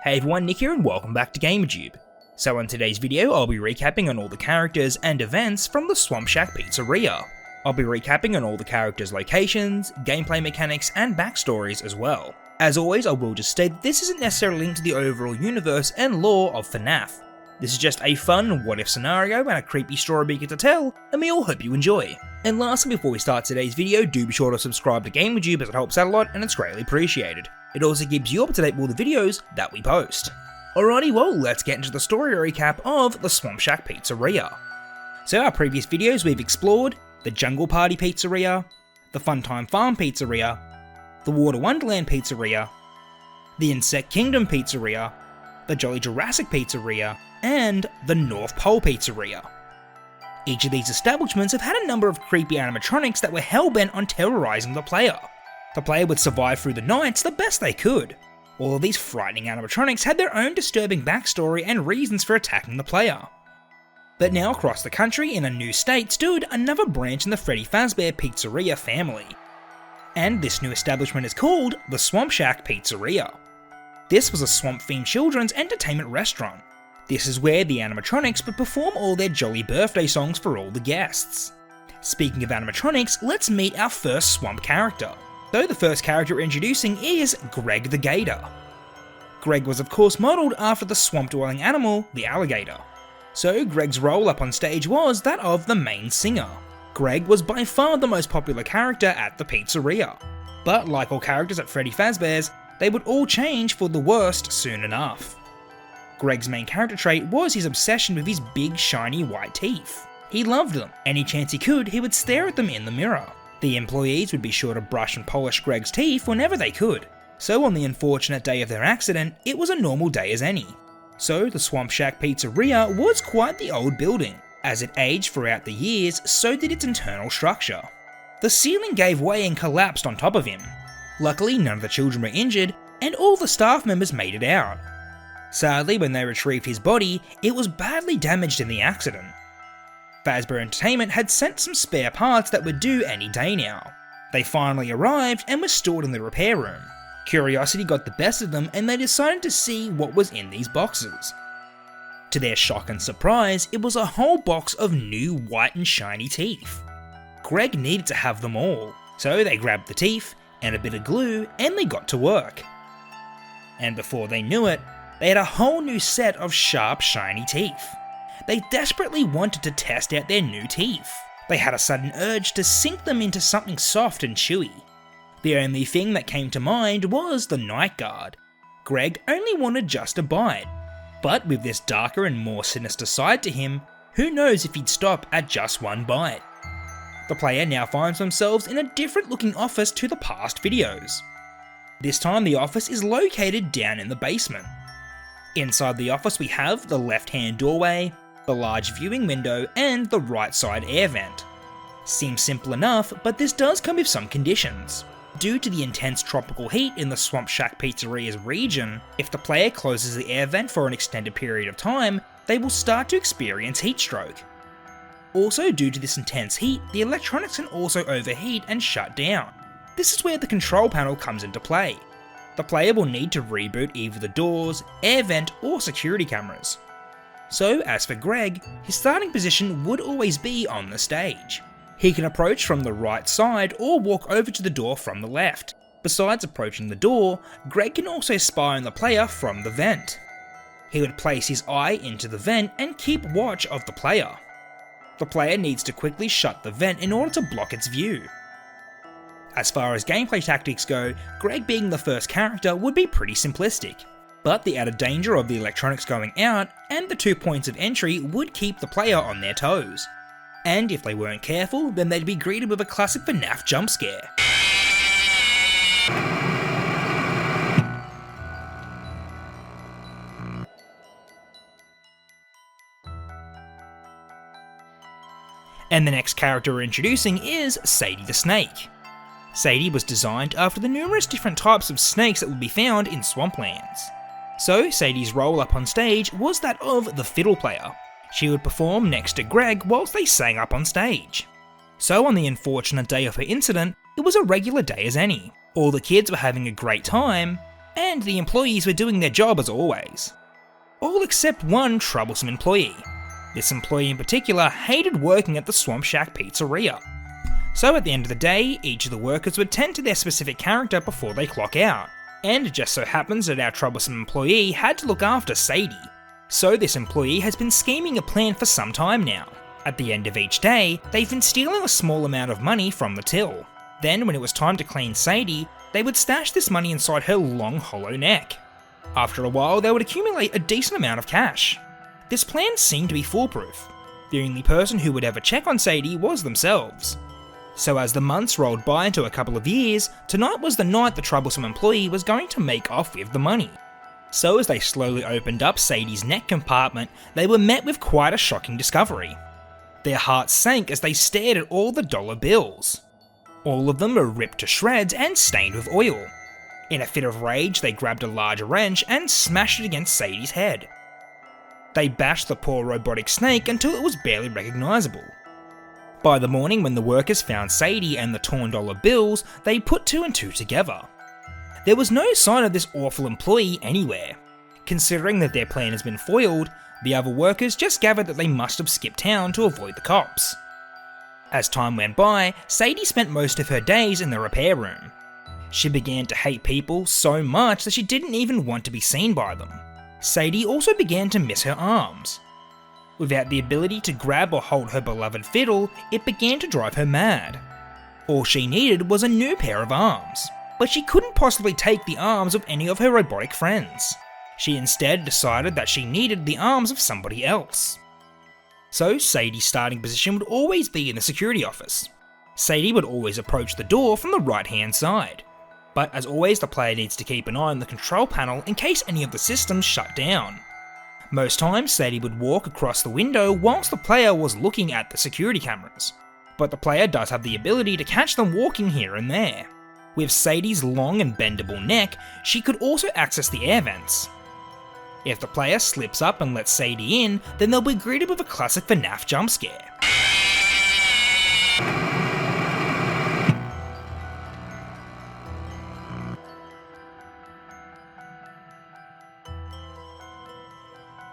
Hey everyone, Nick here and welcome back to GamerTube. So in today's video, I'll be recapping on all the characters and events from the Swamp Shack Pizzeria. I'll be recapping on all the characters' locations, gameplay mechanics, and backstories as well. As always, I will just state that this isn't necessarily linked to the overall universe and lore of FNAF. This is just a fun what-if scenario and a creepy story we get to tell, and we all hope you enjoy. And lastly, before we start today's video, do be sure to subscribe to GamerTube as it helps out a lot and it's greatly appreciated. It also keeps you up to date with all the videos that we post. Alrighty, well, let's get into the story recap of the Swamp Shack Pizzeria. So our previous videos we've explored the Jungle Party Pizzeria, the Funtime Farm Pizzeria, the Water Wonderland Pizzeria, the Insect Kingdom Pizzeria, the Jolly Jurassic Pizzeria, and the North Pole Pizzeria. Each of these establishments have had a number of creepy animatronics that were hellbent on terrorizing the player. The player would survive through the nights the best they could. All of these frightening animatronics had their own disturbing backstory and reasons for attacking the player. But now across the country in a new state stood another branch in the Freddy Fazbear Pizzeria family. And this new establishment is called the Swamp Shack Pizzeria. This was a swamp-themed children's entertainment restaurant. This is where the animatronics would perform all their jolly birthday songs for all the guests. Speaking of animatronics, let's meet our first swamp character. So the first character we're introducing is Greg the Gator. Greg was of course modelled after the swamp-dwelling animal, the alligator. So Greg's role up on stage was that of the main singer. Greg was by far the most popular character at the pizzeria. But like all characters at Freddy Fazbear's, they would all change for the worst soon enough. Greg's main character trait was his obsession with his big shiny white teeth. He loved them. Any chance he could, he would stare at them in the mirror. The employees would be sure to brush and polish Greg's teeth whenever they could. So on the unfortunate day of their accident, it was a normal day as any. So the Swamp Shack Pizzeria was quite the old building. As it aged throughout the years, so did its internal structure. The ceiling gave way and collapsed on top of him. Luckily, none of the children were injured, and all the staff members made it out. Sadly, when they retrieved his body, it was badly damaged in the accident. Fazbear Entertainment had sent some spare parts that were due any day now. They finally arrived and were stored in the repair room. Curiosity got the best of them and they decided to see what was in these boxes. To their shock and surprise, it was a whole box of new white and shiny teeth. Greg needed to have them all, so they grabbed the teeth and a bit of glue and they got to work. And before they knew it, they had a whole new set of sharp, shiny teeth. They desperately wanted to test out their new teeth. They had a sudden urge to sink them into something soft and chewy. The only thing that came to mind was the night guard. Greg only wanted just a bite. But with this darker and more sinister side to him, who knows if he'd stop at just one bite. The player now finds themselves in a different looking office to the past videos. This time the office is located down in the basement. Inside the office we have the left-hand doorway, the large viewing window, and the right side air vent. Seems simple enough, but this does come with some conditions. Due to the intense tropical heat in the Swamp Shack Pizzeria's region, if the player closes the air vent for an extended period of time, they will start to experience heat stroke. Also, due to this intense heat, the electronics can also overheat and shut down. This is where the control panel comes into play. The player will need to reboot either the doors, air vent, or security cameras. So as for Greg, his starting position would always be on the stage. He can approach from the right side or walk over to the door from the left. Besides approaching the door, Greg can also spy on the player from the vent. He would place his eye into the vent and keep watch of the player. The player needs to quickly shut the vent in order to block its view. As far as gameplay tactics go, Greg being the first character would be pretty simplistic. But the added danger of the electronics going out and the 2 points of entry would keep the player on their toes. And if they weren't careful, then they'd be greeted with a classic FNAF jump scare. And the next character we're introducing is Sadie the Snake. Sadie was designed after the numerous different types of snakes that would be found in swamplands. So Sadie's role up on stage was that of the fiddle player. She would perform next to Greg whilst they sang up on stage. So on the unfortunate day of her incident, it was a regular day as any. All the kids were having a great time, and the employees were doing their job as always. All except one troublesome employee. This employee in particular hated working at the Swamp Shack Pizzeria. So at the end of the day, each of the workers would tend to their specific character before they clock out. And it just so happens that our troublesome employee had to look after Sadie. So this employee has been scheming a plan for some time now. At the end of each day, they've been stealing a small amount of money from the till. Then when it was time to clean Sadie, they would stash this money inside her long hollow neck. After a while, they would accumulate a decent amount of cash. This plan seemed to be foolproof. The only person who would ever check on Sadie was themselves. So as the months rolled by into a couple of years, tonight was the night the troublesome employee was going to make off with the money. So as they slowly opened up Sadie's neck compartment, they were met with quite a shocking discovery. Their hearts sank as they stared at all the dollar bills. All of them were ripped to shreds and stained with oil. In a fit of rage, they grabbed a large wrench and smashed it against Sadie's head. They bashed the poor robotic snake until it was barely recognisable. By the morning, when the workers found Sadie and the torn dollar bills, they put two and two together. There was no sign of this awful employee anywhere. Considering that their plan has been foiled, the other workers just gathered that they must have skipped town to avoid the cops. As time went by, Sadie spent most of her days in the repair room. She began to hate people so much that she didn't even want to be seen by them. Sadie also began to miss her arms. Without the ability to grab or hold her beloved fiddle, it began to drive her mad. All she needed was a new pair of arms, but she couldn't possibly take the arms of any of her robotic friends. She instead decided that she needed the arms of somebody else. So Sadie's starting position would always be in the security office. Sadie would always approach the door from the right hand side. But as always, the player needs to keep an eye on the control panel in case any of the systems shut down. Most times, Sadie would walk across the window whilst the player was looking at the security cameras. But the player does have the ability to catch them walking here and there. With Sadie's long and bendable neck, she could also access the air vents. If the player slips up and lets Sadie in, then they'll be greeted with a classic FNAF jump scare.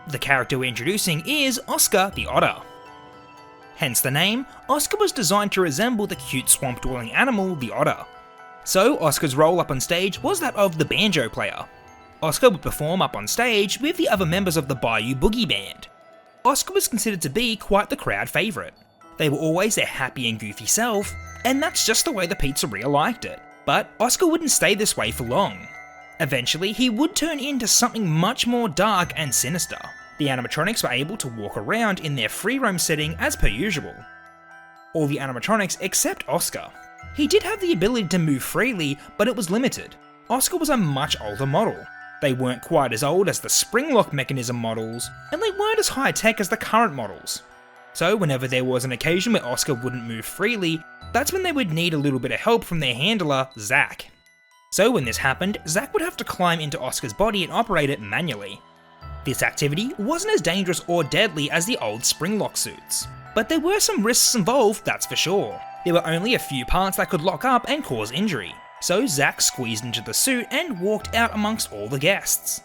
The character we're introducing is Oscar the Otter. Hence the name, Oscar was designed to resemble the cute swamp-dwelling animal, the otter. So Oscar's role up on stage was that of the banjo player. Oscar would perform up on stage with the other members of the Bayou Boogie Band. Oscar was considered to be quite the crowd favourite. They were always their happy and goofy self, and that's just the way the pizzeria liked it. But Oscar wouldn't stay this way for long. Eventually, he would turn into something much more dark and sinister. The animatronics were able to walk around in their free roam setting as per usual. All the animatronics except Oscar. He did have the ability to move freely, but it was limited. Oscar was a much older model. They weren't quite as old as the spring lock mechanism models, and they weren't as high tech as the current models. So whenever there was an occasion where Oscar wouldn't move freely, that's when they would need a little bit of help from their handler, Zach. So when this happened, Zach would have to climb into Oscar's body and operate it manually. This activity wasn't as dangerous or deadly as the old spring lock suits, but there were some risks involved, that's for sure. There were only a few parts that could lock up and cause injury, so Zach squeezed into the suit and walked out amongst all the guests.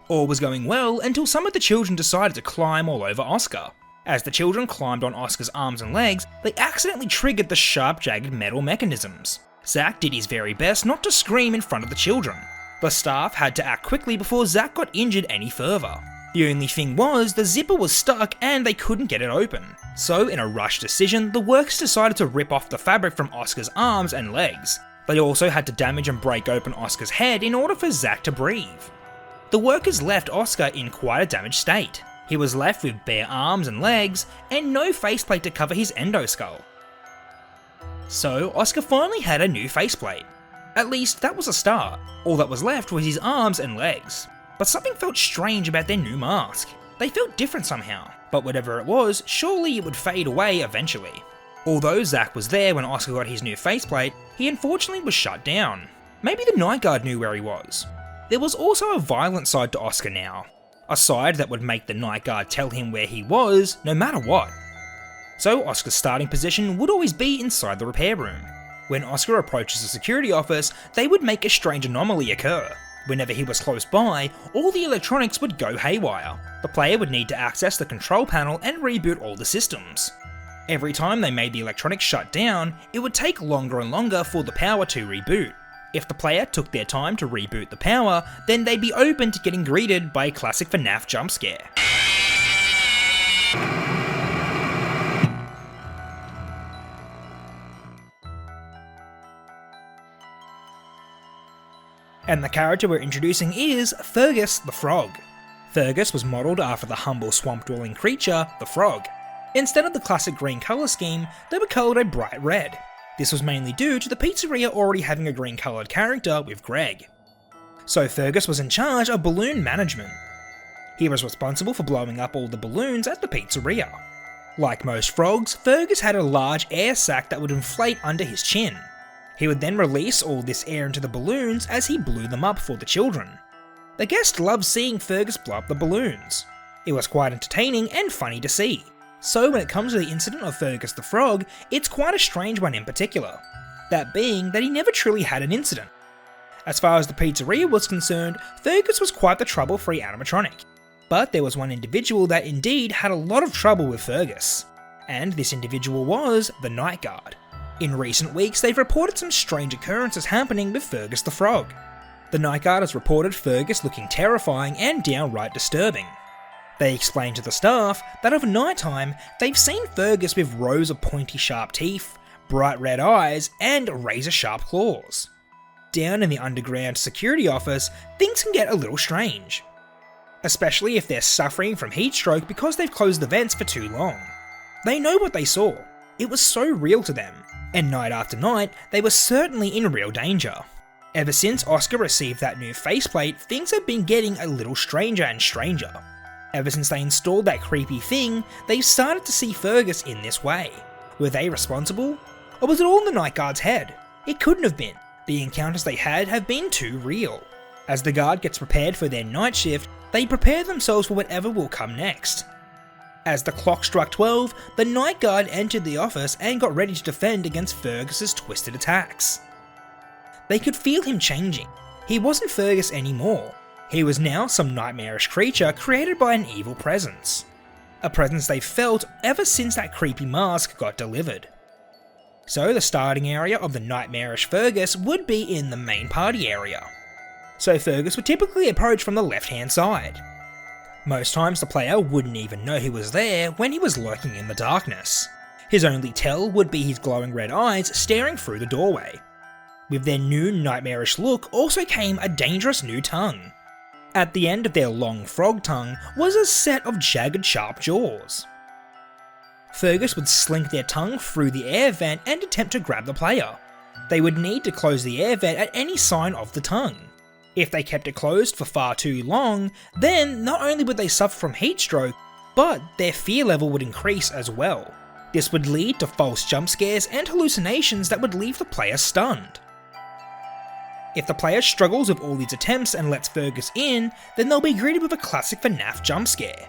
All was going well until some of the children decided to climb all over Oscar. As the children climbed on Oscar's arms and legs, they accidentally triggered the sharp, jagged metal mechanisms. Zach did his very best not to scream in front of the children. The staff had to act quickly before Zach got injured any further. The only thing was, the zipper was stuck and they couldn't get it open. So in a rushed decision, the workers decided to rip off the fabric from Oscar's arms and legs. They also had to damage and break open Oscar's head in order for Zach to breathe. The workers left Oscar in quite a damaged state. He was left with bare arms and legs, and no faceplate to cover his endoskull. So Oscar finally had a new faceplate. At least that was a start. All that was left was his arms and legs. But something felt strange about their new mask. They felt different somehow, but whatever it was, surely it would fade away eventually. Although Zach was there when Oscar got his new faceplate, he unfortunately was shut down. Maybe the night guard knew where he was. There was also a violent side to Oscar now. A side that would make the night guard tell him where he was, no matter what. So Oscar's starting position would always be inside the repair room. When Oscar approaches the security office, they would make a strange anomaly occur. Whenever he was close by, all the electronics would go haywire. The player would need to access the control panel and reboot all the systems. Every time they made the electronics shut down, it would take longer and longer for the power to reboot. If the player took their time to reboot the power, then they'd be open to getting greeted by a classic FNAF jump scare. And the character we're introducing is Fergus the Frog. Fergus was modelled after the humble swamp-dwelling creature, the frog. Instead of the classic green colour scheme, they were coloured a bright red. This was mainly due to the pizzeria already having a green coloured character with Greg. So Fergus was in charge of balloon management. He was responsible for blowing up all the balloons at the pizzeria. Like most frogs, Fergus had a large air sac that would inflate under his chin. He would then release all this air into the balloons as he blew them up for the children. The guests loved seeing Fergus blow up the balloons. It was quite entertaining and funny to see. So when it comes to the incident of Fergus the Frog, it's quite a strange one in particular. That being that he never truly had an incident. As far as the pizzeria was concerned, Fergus was quite the trouble-free animatronic. But there was one individual that indeed had a lot of trouble with Fergus. And this individual was the Night Guard. In recent weeks, they've reported some strange occurrences happening with Fergus the Frog. The Night Guard has reported Fergus looking terrifying and downright disturbing. They explained to the staff that of night time, they've seen Fergus with rows of pointy sharp teeth, bright red eyes, and razor sharp claws. Down in the underground security office, things can get a little strange. Especially if they're suffering from heat stroke because they've closed the vents for too long. They know what they saw. It was so real to them. And night after night, they were certainly in real danger. Ever since Oscar received that new faceplate, things have been getting a little stranger and stranger. Ever since they installed that creepy thing, they've started to see Fergus in this way. Were they responsible? Or was it all in the Night Guard's head? It couldn't have been. The encounters they had have been too real. As the guard gets prepared for their night shift, they prepare themselves for whatever will come next. As the clock struck 12, the Night Guard entered the office and got ready to defend against Fergus's twisted attacks. They could feel him changing. He wasn't Fergus anymore. He was now some nightmarish creature created by an evil presence. A presence they felt ever since that creepy mask got delivered. So the starting area of the nightmarish Fergus would be in the main party area. So Fergus would typically approach from the left hand side. Most times the player wouldn't even know he was there when he was lurking in the darkness. His only tell would be his glowing red eyes staring through the doorway. With their new nightmarish look also came a dangerous new tongue. At the end of their long frog tongue was a set of jagged sharp jaws. Fergus would slink their tongue through the air vent and attempt to grab the player. They would need to close the air vent at any sign of the tongue. If they kept it closed for far too long, then not only would they suffer from heat stroke, but their fear level would increase as well. This would lead to false jump scares and hallucinations that would leave the player stunned. If the player struggles with all these attempts and lets Fergus in, then they'll be greeted with a classic FNAF jump scare.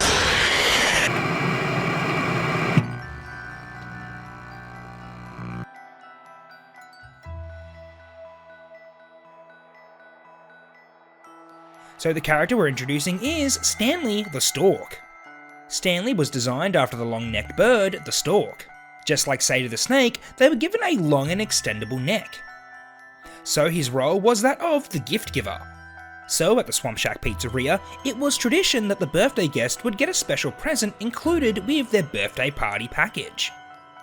So the character we're introducing is Stanley the Stork. Stanley was designed after the long-necked bird, the stork. Just like Sadie the Snake, they were given a long and extendable neck. So his role was that of the gift giver. So at the Swamp Shack Pizzeria, it was tradition that the birthday guest would get a special present included with their birthday party package.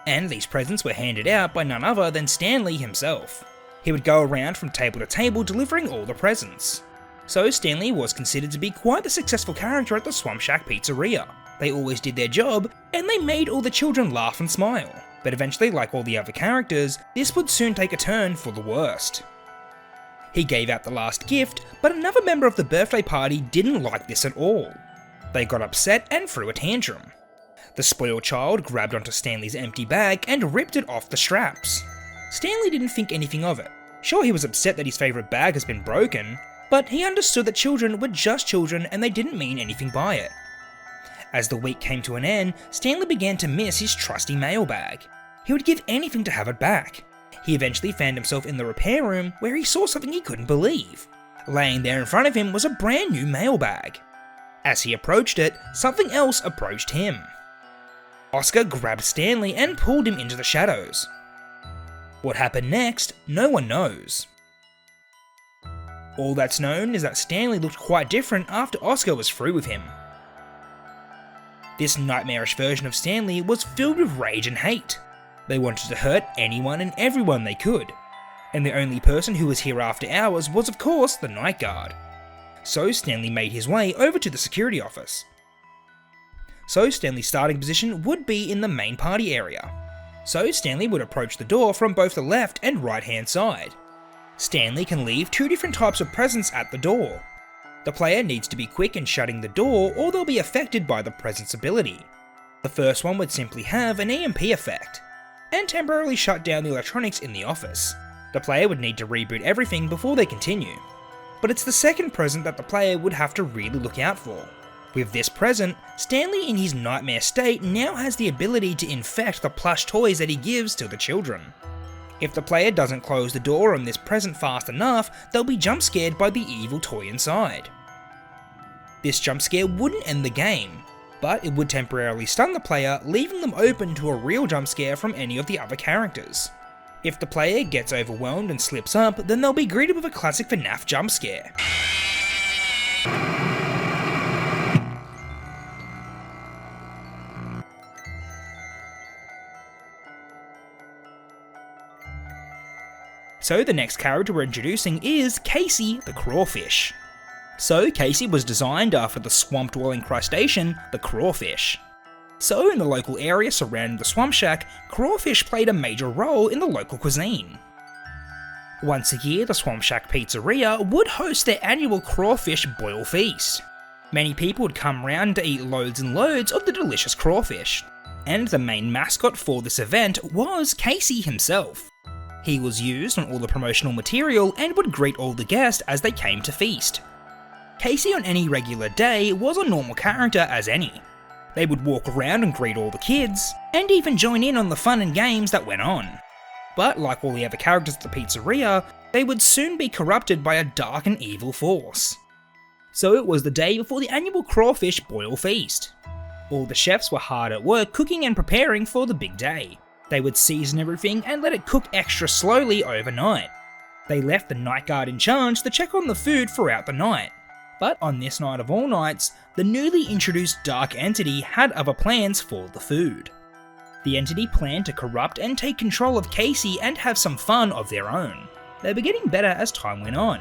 And these presents were handed out by none other than Stanley himself. He would go around from table to table delivering all the presents. So Stanley was considered to be quite the successful character at the Swamp Shack Pizzeria. They always did their job, and they made all the children laugh and smile. But eventually, like all the other characters, this would soon take a turn for the worst. He gave out the last gift, but another member of the birthday party didn't like this at all. They got upset and threw a tantrum. The spoiled child grabbed onto Stanley's empty bag and ripped it off the straps. Stanley didn't think anything of it. Sure, he was upset that his favourite bag has been broken, but he understood that children were just children and they didn't mean anything by it. As the week came to an end, Stanley began to miss his trusty mailbag. He would give anything to have it back. He eventually found himself in the repair room where he saw something he couldn't believe. Laying there in front of him was a brand new mailbag. As he approached it, something else approached him. Oscar grabbed Stanley and pulled him into the shadows. What happened next, no one knows. All that's known is that Stanley looked quite different after Oscar was through with him. This nightmarish version of Stanley was filled with rage and hate. They wanted to hurt anyone and everyone they could, and the only person who was here after hours was of course the night guard. So Stanley made his way over to the security office. So Stanley's starting position would be in the main party area. So Stanley would approach the door from both the left and right hand side. Stanley can leave two different types of presents at the door. The player needs to be quick in shutting the door or they'll be affected by the presence ability. The first one would simply have an EMP effect, and temporarily shut down the electronics in the office. The player would need to reboot everything before they continue. But it's the second present that the player would have to really look out for. With this present, Stanley in his nightmare state now has the ability to infect the plush toys that he gives to the children. If the player doesn't close the door on this present fast enough, they'll be jump scared by the evil toy inside. This jump scare wouldn't end the game, but it would temporarily stun the player, leaving them open to a real jump scare from any of the other characters. If the player gets overwhelmed and slips up, then they'll be greeted with a classic FNAF jump scare. So the next character we're introducing is Casey the Crawfish. So Casey was designed after the swamp-dwelling crustacean, the crawfish. So in the local area surrounding the Swamp Shack, crawfish played a major role in the local cuisine. Once a year, the Swamp Shack Pizzeria would host their annual crawfish boil feast. Many people would come round to eat loads and loads of the delicious crawfish, and the main mascot for this event was Casey himself. He was used on all the promotional material and would greet all the guests as they came to feast. Casey on any regular day was a normal character as any. They would walk around and greet all the kids, and even join in on the fun and games that went on. But like all the other characters at the pizzeria, they would soon be corrupted by a dark and evil force. So it was the day before the annual crawfish boil feast. All the chefs were hard at work cooking and preparing for the big day. They would season everything and let it cook extra slowly overnight. They left the night guard in charge to check on the food throughout the night. But on this night of all nights, the newly introduced dark entity had other plans for the food. The entity planned to corrupt and take control of Casey and have some fun of their own. They were getting better as time went on.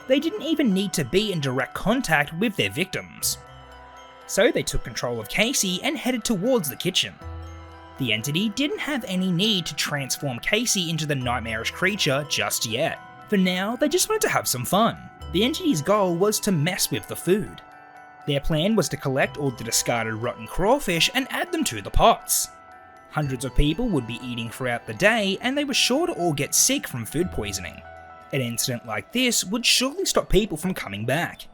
They didn't even need to be in direct contact with their victims. So they took control of Casey and headed towards the kitchen. The entity didn't have any need to transform Casey into the nightmarish creature just yet. For now, they just wanted to have some fun. The entity's goal was to mess with the food. Their plan was to collect all the discarded rotten crawfish and add them to the pots. Hundreds of people would be eating throughout the day, and they were sure to all get sick from food poisoning. An incident like this would surely stop people from coming back.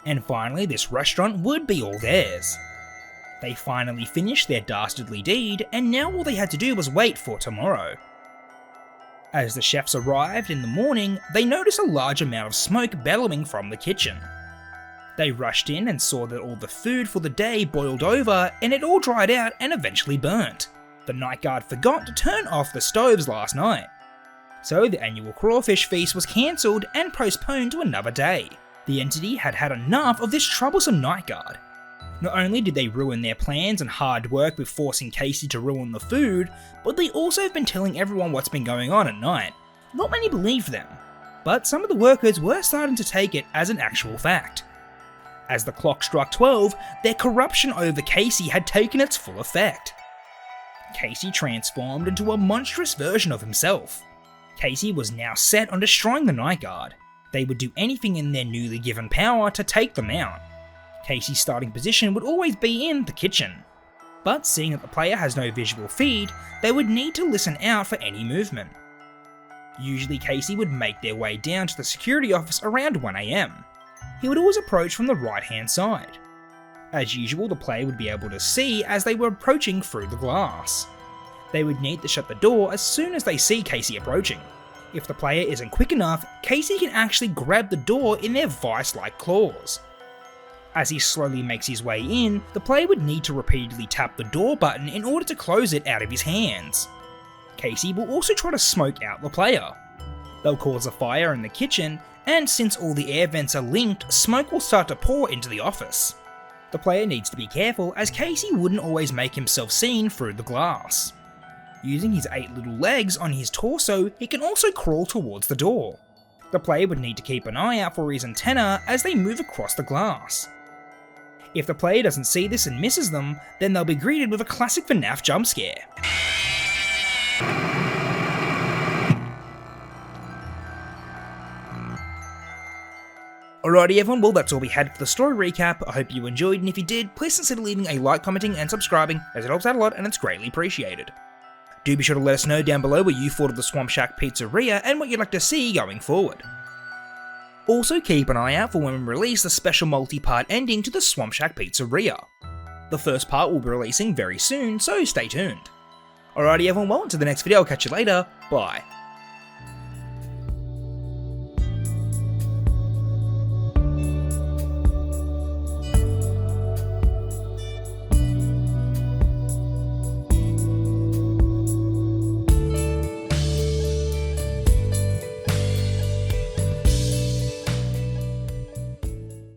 And finally, this restaurant would be all theirs. They finally finished their dastardly deed, and now all they had to do was wait for tomorrow. As the chefs arrived in the morning, they noticed a large amount of smoke bellowing from the kitchen. They rushed in and saw that all the food for the day boiled over, and it all dried out and eventually burnt. The night guard forgot to turn off the stoves last night. So the annual crawfish feast was cancelled and postponed to another day. The entity had had enough of this troublesome night guard. Not only did they ruin their plans and hard work with forcing Casey to ruin the food, but they also have been telling everyone what's been going on at night. Not many believed them, but some of the workers were starting to take it as an actual fact. As the clock struck 12, their corruption over Casey had taken its full effect. Casey transformed into a monstrous version of himself. Casey was now set on destroying the Night Guard. They would do anything in their newly given power to take them out. Casey's starting position would always be in the kitchen. But seeing that the player has no visual feed, they would need to listen out for any movement. Usually Casey would make their way down to the security office around 1 AM. He would always approach from the right hand side. As usual, the player would be able to see as they were approaching through the glass. They would need to shut the door as soon as they see Casey approaching. If the player isn't quick enough, Casey can actually grab the door in their vice-like claws. As he slowly makes his way in, the player would need to repeatedly tap the door button in order to close it out of his hands. Casey will also try to smoke out the player. They'll cause a fire in the kitchen, and since all the air vents are linked, smoke will start to pour into the office. The player needs to be careful, as Casey wouldn't always make himself seen through the glass. Using his 8 little legs on his torso, he can also crawl towards the door. The player would need to keep an eye out for his antenna as they move across the glass. If the player doesn't see this and misses them, then they'll be greeted with a classic FNAF jump scare. Alrighty everyone, well that's all we had for the story recap. I hope you enjoyed, and if you did, please consider leaving a like, commenting and subscribing, as it helps out a lot and it's greatly appreciated. Do be sure to let us know down below what you thought of the Swamp Shack Pizzeria and what you'd like to see going forward. Also keep an eye out for when we release the special multi-part ending to the Swamp Shack Pizzeria. The first part will be releasing very soon, so stay tuned. Alrighty everyone, well until the next video, I'll catch you later, bye.